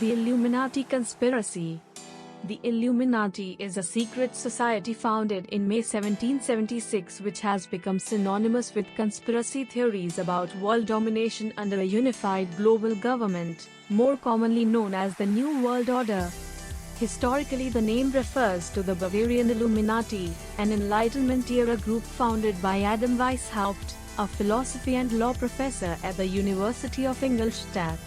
The Illuminati Conspiracy. The Illuminati is a secret society founded in May 1776 which has become synonymous with conspiracy theories about world domination under a unified global government, more commonly known as the New World Order. Historically, the name refers to the Bavarian Illuminati, an Enlightenment-era group founded by Adam Weishaupt, a philosophy and law professor at the University of Ingolstadt.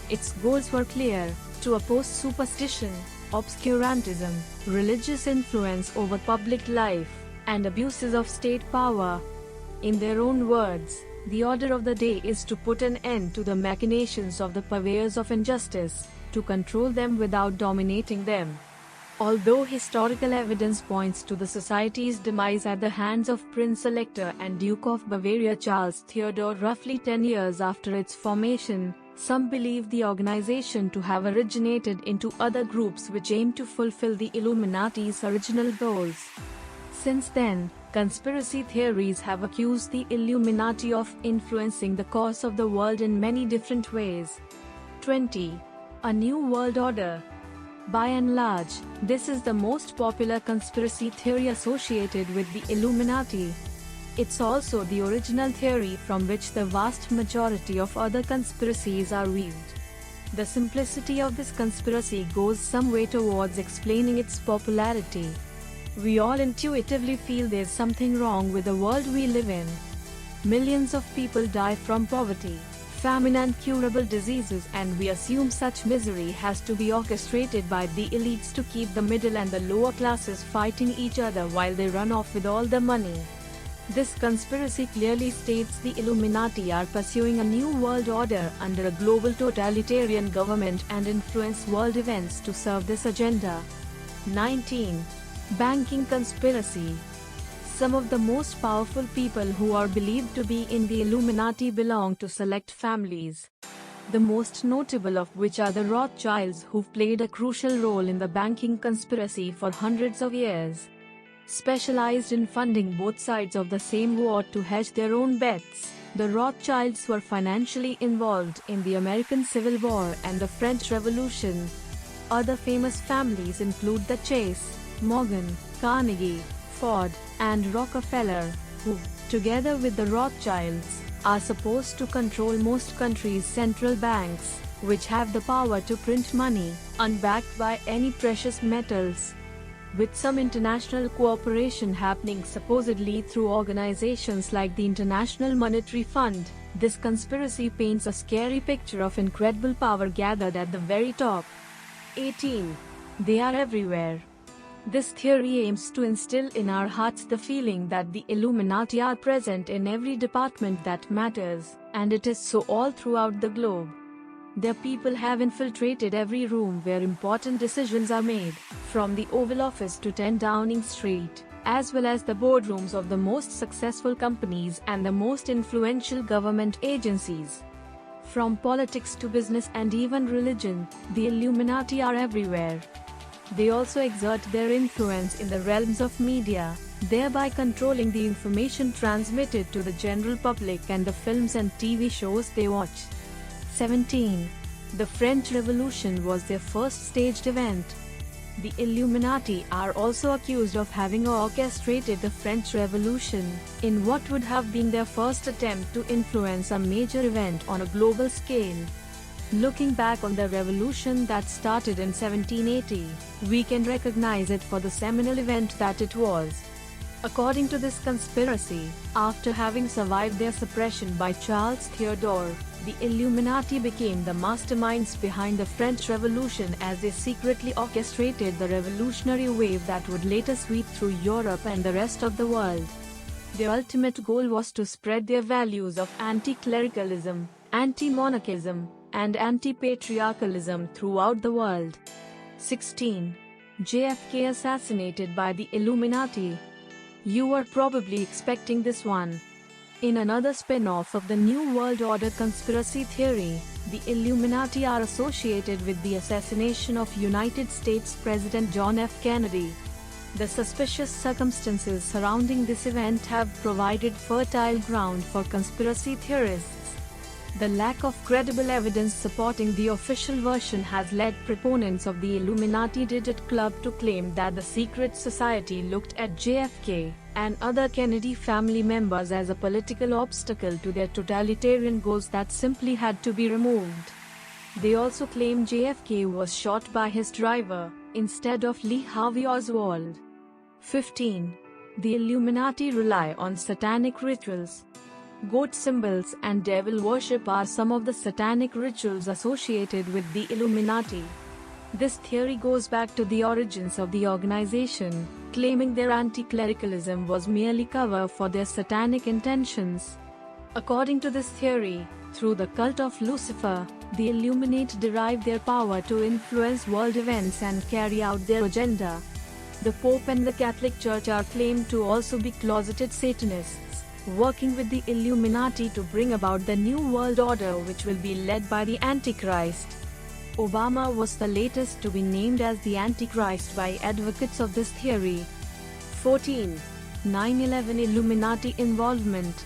Its goals were clear: to oppose superstition, obscurantism, religious influence over public life, and abuses of state power. In their own words, the order of the day is to put an end to the machinations of the purveyors of injustice, to control them without dominating them. Although historical evidence points to the society's demise at the hands of Prince Elector and Duke of Bavaria Charles Theodore roughly 10 years after its formation, some believe the organization to have originated into other groups which aim to fulfill the Illuminati's original goals. Since then, conspiracy theories have accused the Illuminati of influencing the course of the world in many different ways. 20. A New World Order. By and large, this is the most popular conspiracy theory associated with the Illuminati. It's also the original theory from which the vast majority of other conspiracies are weaved. The simplicity of this conspiracy goes some way towards explaining its popularity. We all intuitively feel there's something wrong with the world we live in. Millions of people die from poverty, famine and curable diseases, and we assume such misery has to be orchestrated by the elites to keep the middle and the lower classes fighting each other while they run off with all the money. This conspiracy clearly states the Illuminati are pursuing a new world order under a global totalitarian government and influence world events to serve this agenda. 19. Banking Conspiracy. Some of the most powerful people who are believed to be in the Illuminati belong to select families. The most notable of which are the Rothschilds, who've played a crucial role in the banking conspiracy for hundreds of years. Specialized in funding both sides of the same war to hedge their own bets, the Rothschilds were financially involved in the American Civil War and the French Revolution. Other famous families include the Chase, Morgan, Carnegie, Ford, and Rockefeller, who, together with the Rothschilds, are supposed to control most countries' central banks, which have the power to print money, unbacked by any precious metals. With some international cooperation happening supposedly through organizations like the International Monetary Fund, this conspiracy paints a scary picture of incredible power gathered at the very top. 18. They are everywhere. This theory aims to instill in our hearts the feeling that the Illuminati are present in every department that matters, and it is so all throughout the globe. Their people have infiltrated every room where important decisions are made, from the Oval Office to 10 Downing Street, as well as the boardrooms of the most successful companies and the most influential government agencies. From politics to business and even religion, the Illuminati are everywhere. They also exert their influence in the realms of media, thereby controlling the information transmitted to the general public and the films and TV shows they watch. 17. The French Revolution was their first staged event. The Illuminati are also accused of having orchestrated the French Revolution, in what would have been their first attempt to influence a major event on a global scale. Looking back on the revolution that started in 1780, we can recognize it for the seminal event that it was. According to this conspiracy, after having survived their suppression by Charles Theodore, the Illuminati became the masterminds behind the French Revolution as they secretly orchestrated the revolutionary wave that would later sweep through Europe and the rest of the world. Their ultimate goal was to spread their values of anti-clericalism, anti-monarchism, and anti-patriarchalism throughout the world. 16. JFK assassinated by the Illuminati. You were probably expecting this one. In another spin-off of the New World Order conspiracy theory, the Illuminati are associated with the assassination of United States President John F. Kennedy. The suspicious circumstances surrounding this event have provided fertile ground for conspiracy theorists. The lack of credible evidence supporting the official version has led proponents of the Illuminati Digit Club to claim that the secret society looked at JFK and other Kennedy family members as a political obstacle to their totalitarian goals that simply had to be removed. They also claim JFK was shot by his driver, instead of Lee Harvey Oswald. 15. The Illuminati rely on satanic rituals. Goat symbols and devil worship are some of the satanic rituals associated with the Illuminati. This theory goes back to the origins of the organization, claiming their anti-clericalism was merely cover for their satanic intentions. According to this theory, through the cult of Lucifer, the Illuminati derive their power to influence world events and carry out their agenda. The Pope and the Catholic Church are claimed to also be closeted Satanists, working with the Illuminati to bring about the New World Order, which will be led by the Antichrist. Obama was the latest to be named as the Antichrist by advocates of this theory. 14. 9/11 Illuminati involvement.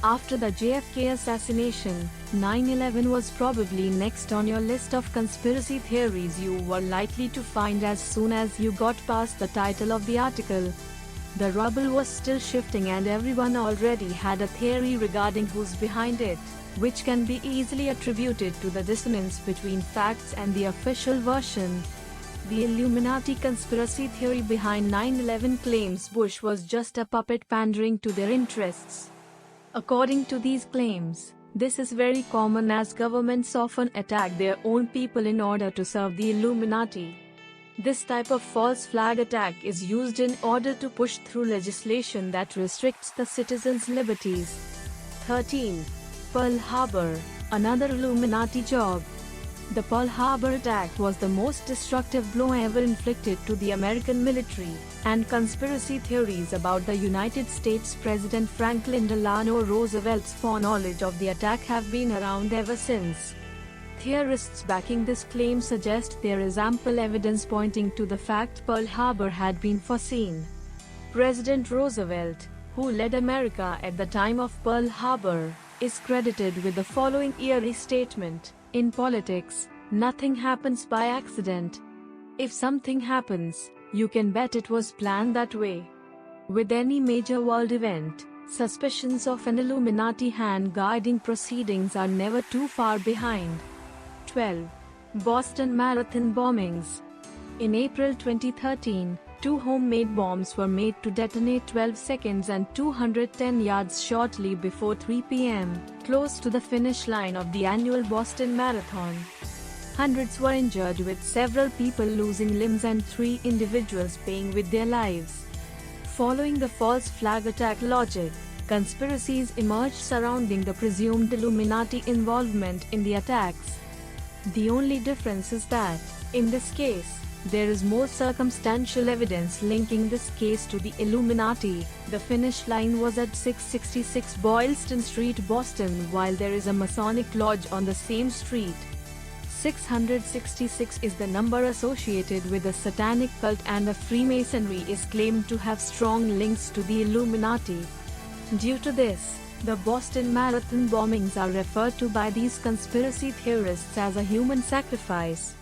After the JFK assassination, 9/11 was probably next on your list of conspiracy theories you were likely to find as soon as you got past the title of the article. The rubble was still shifting and everyone already had a theory regarding who's behind it, which can be easily attributed to the dissonance between facts and the official version. The Illuminati conspiracy theory behind 9/11 claims Bush was just a puppet pandering to their interests. According to these claims, this is very common as governments often attack their own people in order to serve the Illuminati. This type of false flag attack is used in order to push through legislation that restricts the citizens' liberties. 13. Pearl Harbor, another Illuminati job. The Pearl Harbor attack was the most destructive blow ever inflicted to the American military, and conspiracy theories about the United States President Franklin Delano Roosevelt's foreknowledge of the attack have been around ever since. Theorists backing this claim suggest there is ample evidence pointing to the fact Pearl Harbor had been foreseen. President Roosevelt, who led America at the time of Pearl Harbor, is credited with the following eerie statement: "In politics, nothing happens by accident. If something happens, you can bet it was planned that way." With any major world event, suspicions of an Illuminati hand guiding proceedings are never too far behind. 12. Boston Marathon bombings. In April 2013, 2 homemade bombs were made to detonate 12 seconds and 210 yards shortly before 3 p.m., close to the finish line of the annual Boston Marathon. Hundreds were injured, with several people losing limbs and 3 individuals paying with their lives. Following the false flag attack logic, conspiracies emerged surrounding the presumed Illuminati involvement in the attacks. The only difference is that, in this case, there is more circumstantial evidence linking this case to the Illuminati. The finish line was at 666 Boylston Street, Boston, while there is a Masonic lodge on the same street. 666 is the number associated with the Satanic cult, and the Freemasonry is claimed to have strong links to the Illuminati. Due to this, the Boston Marathon bombings are referred to by these conspiracy theorists as a human sacrifice.